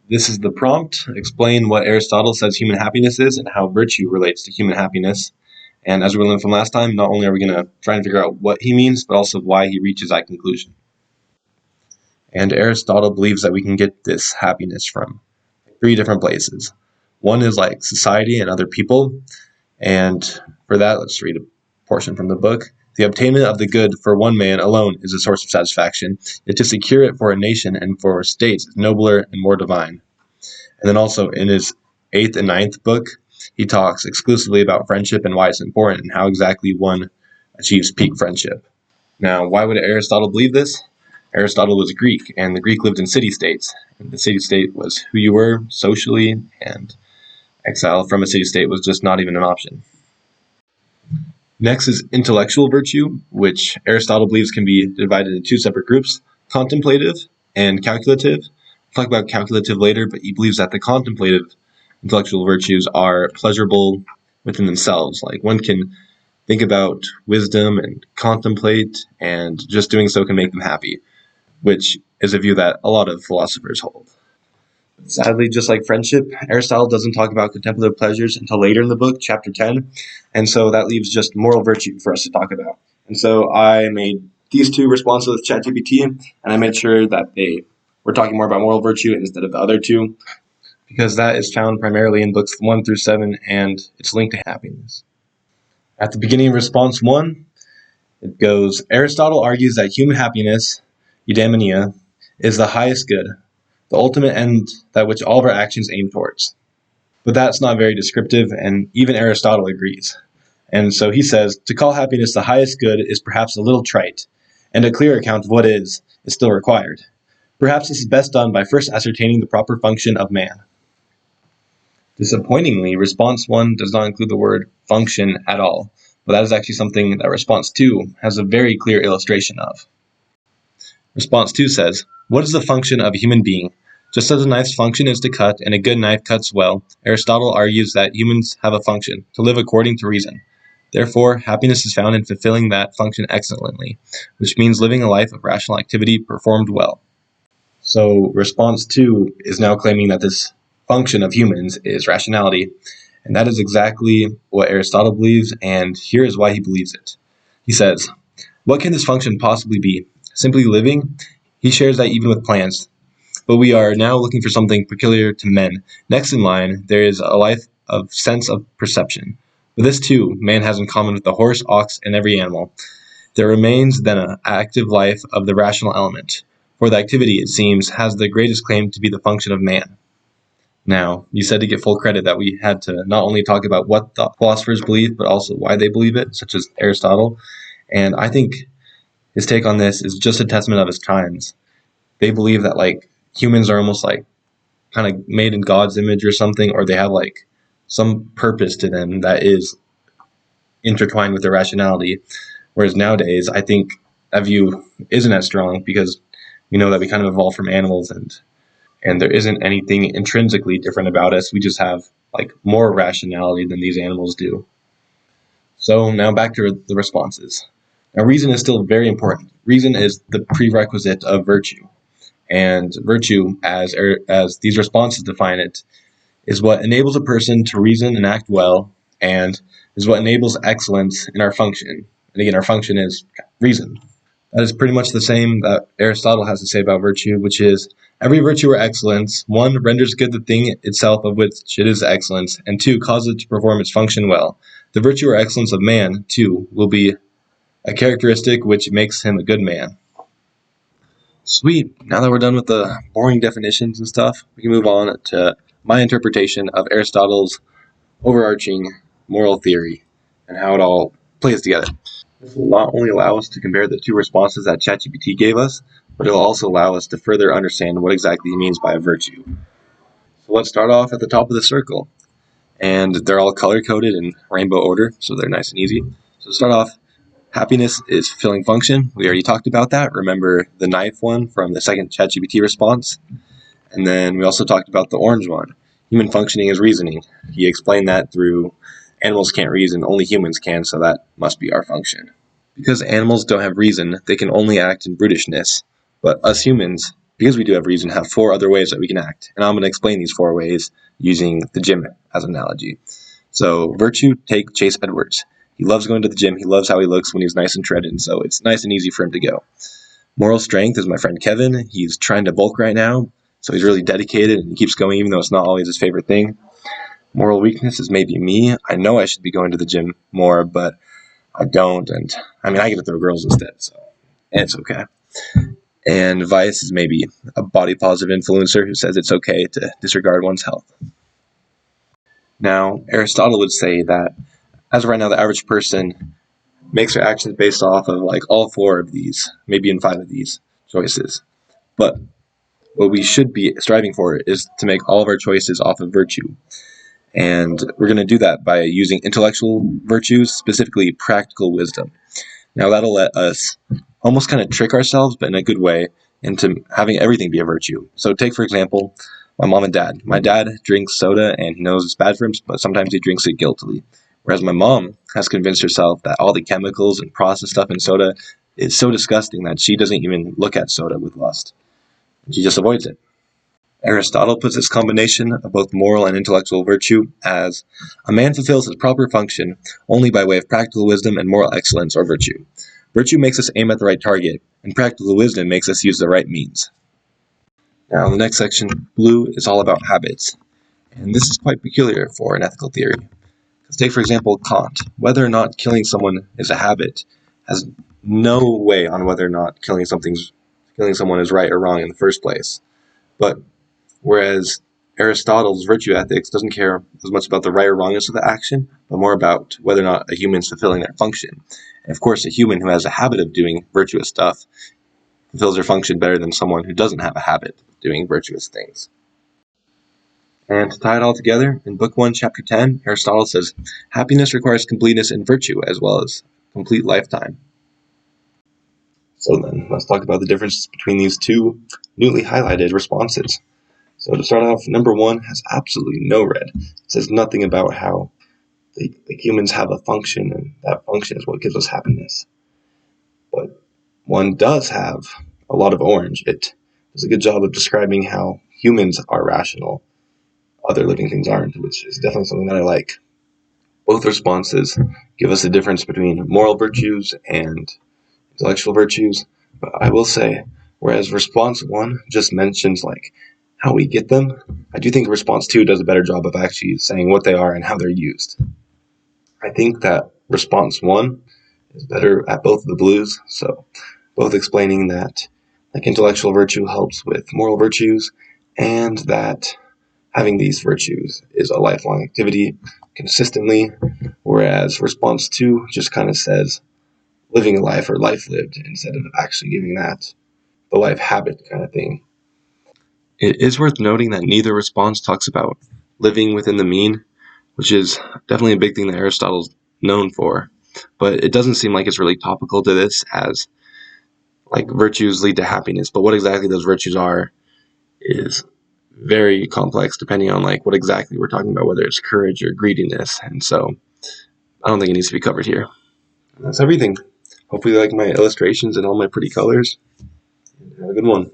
This is the prompt. Explain what Aristotle says human happiness is and how virtue relates to human happiness. And as we learned from last time, not only are we going to try and figure out what he means, but also why he reaches that conclusion. And Aristotle believes that we can get this happiness from three different places. One is like society and other people. And for that, let's read a portion from the book. The obtainment of the good for one man alone is a source of satisfaction, yet to secure it for a nation and for states is nobler and more divine. And then also in his 8th and 9th book, he talks exclusively about friendship and why it's important and how exactly one achieves peak friendship. Now, why would Aristotle believe this? Aristotle was Greek, and the Greek lived in city-states. And the city-state was who you were socially, and exile from a city-state was just not even an option. Next is intellectual virtue, which Aristotle believes can be divided into two separate groups, contemplative and calculative. We'll talk about calculative later, but he believes that the contemplative intellectual virtues are pleasurable within themselves. Like one can think about wisdom and contemplate, and just doing so can make them happy, which is a view that a lot of philosophers hold. Sadly, just like friendship, Aristotle doesn't talk about contemplative pleasures until later in the book, chapter 10, and so that leaves just moral virtue for us to talk about. And so I made these two responses with ChatGPT, and I made sure that they were talking more about moral virtue instead of the other two, because that is found primarily in books 1 through 7, and it's linked to happiness. At the beginning of response 1, it goes, Aristotle argues that human happiness, eudaimonia, is the highest good, the ultimate end that which all of our actions aim towards. But that's not very descriptive, and even Aristotle agrees. And so he says, to call happiness the highest good is perhaps a little trite, and a clear account of what is still required. Perhaps this is best done by first ascertaining the proper function of man. Disappointingly, response 1 does not include the word function at all, but that is actually something that response 2 has a very clear illustration of. Response 2 says, what is the function of a human being? Just as a knife's function is to cut, and a good knife cuts well, Aristotle argues that humans have a function, to live according to reason. Therefore, happiness is found in fulfilling that function excellently, which means living a life of rational activity performed well. So, response 2 is now claiming that this function of humans is rationality, and that is exactly what Aristotle believes, and here is why he believes it. He says, what can this function possibly be? Simply living? He shares that even with plants. But we are now looking for something peculiar to men. Next in line, there is a life of sense of perception. But this too, man has in common with the horse, ox, and every animal. There remains then an active life of the rational element, for the activity, it seems, has the greatest claim to be the function of man. Now, you said to get full credit that we had to not only talk about what the philosophers believe, but also why they believe it, such as Aristotle. And I think his take on this is just a testament of his times. They believe that humans are almost kind of made in God's image or something, or they have some purpose to them that is intertwined with their rationality. Whereas nowadays, I think that view isn't as strong because we know that we kind of evolved from animals and there isn't anything intrinsically different about us. We just have more rationality than these animals do. So now back to the responses. Now, reason is still very important. Reason is the prerequisite of virtue. And virtue, as these responses define it, is what enables a person to reason and act well, and is what enables excellence in our function. And again, our function is reason. That is pretty much the same that Aristotle has to say about virtue, which is, every virtue or excellence, 1, renders good the thing itself of which it is excellence, and 2, causes it to perform its function well. The virtue or excellence of man, 2, will be a characteristic which makes him a good man. Sweet. Now that we're done with the boring definitions and stuff, we can move on to my interpretation of Aristotle's overarching moral theory and how it all plays together. This will not only allow us to compare the two responses that ChatGPT gave us, but it will also allow us to further understand what exactly he means by a virtue. So let's start off at the top of the circle. And they're all color-coded in rainbow order, so they're nice and easy. So to start off, happiness is fulfilling function. We already talked about that. Remember the knife one from the second ChatGPT response? And then we also talked about the orange one. Human functioning is reasoning. He explained that through animals can't reason, only humans can, so that must be our function. Because animals don't have reason, they can only act in brutishness. But us humans, because we do have reason, have 4 other ways that we can act. And I'm going to explain these 4 ways using the gym as an analogy. So virtue, take Chase Edwards. He loves going to the gym. He loves how he looks when he's nice and shredded, so it's nice and easy for him to go. Moral strength is my friend Kevin. He's trying to bulk right now, so he's really dedicated and he keeps going even though it's not always his favorite thing. Moral weakness is maybe me. I know I should be going to the gym more, but I don't, and I get to throw girls instead, so it's okay. And vice is maybe a body positive influencer who says it's okay to disregard one's health. Now, Aristotle would say that as of right now, the average person makes their actions based off of all 4 of these, maybe in 5 of these choices. But what we should be striving for is to make all of our choices off of virtue. And we're going to do that by using intellectual virtues, specifically practical wisdom. Now that'll let us almost kind of trick ourselves, but in a good way, into having everything be a virtue. So take, for example, my mom and dad. My dad drinks soda and he knows it's bad for him, but sometimes he drinks it guiltily. Whereas my mom has convinced herself that all the chemicals and processed stuff in soda is so disgusting that she doesn't even look at soda with lust. She just avoids it. Aristotle puts this combination of both moral and intellectual virtue as a man fulfills his proper function only by way of practical wisdom and moral excellence or virtue. Virtue makes us aim at the right target, and practical wisdom makes us use the right means. Now, the next section, blue, is all about habits. And this is quite peculiar for an ethical theory. Take, for example, Kant. Whether or not killing someone is a habit has no way on whether or not killing someone is right or wrong in the first place. But whereas Aristotle's virtue ethics doesn't care as much about the right or wrongness of the action, but more about whether or not a human is fulfilling their function. And of course, a human who has a habit of doing virtuous stuff fulfills their function better than someone who doesn't have a habit of doing virtuous things. And to tie it all together, in Book 1, Chapter 10, Aristotle says, happiness requires completeness in virtue as well as complete lifetime. So then, let's talk about the difference between these 2 newly highlighted responses. So to start off, number 1 has absolutely no red. It says nothing about how the humans have a function, and that function is what gives us happiness. But 1 does have a lot of orange. It does a good job of describing how humans are rational. Other living things aren't, which is definitely something that I like. Both responses give us a difference between moral virtues and intellectual virtues, but I will say, whereas response 1 just mentions how we get them, I do think response 2 does a better job of actually saying what they are and how they're used. I think that response 1 is better at both of the blues, so both explaining that intellectual virtue helps with moral virtues, and that having these virtues is a lifelong activity consistently, whereas response 2 just kind of says living a life or life lived instead of actually giving that the life habit kind of thing. It is worth noting that neither response talks about living within the mean, which is definitely a big thing that Aristotle's known for, but it doesn't seem like it's really topical to this, as virtues lead to happiness, but what exactly those virtues are is very complex depending on what exactly we're talking about, whether it's courage or greediness, and so I don't think it needs to be covered here. That's everything. Hopefully you like my illustrations and all my pretty colors. Have a good one.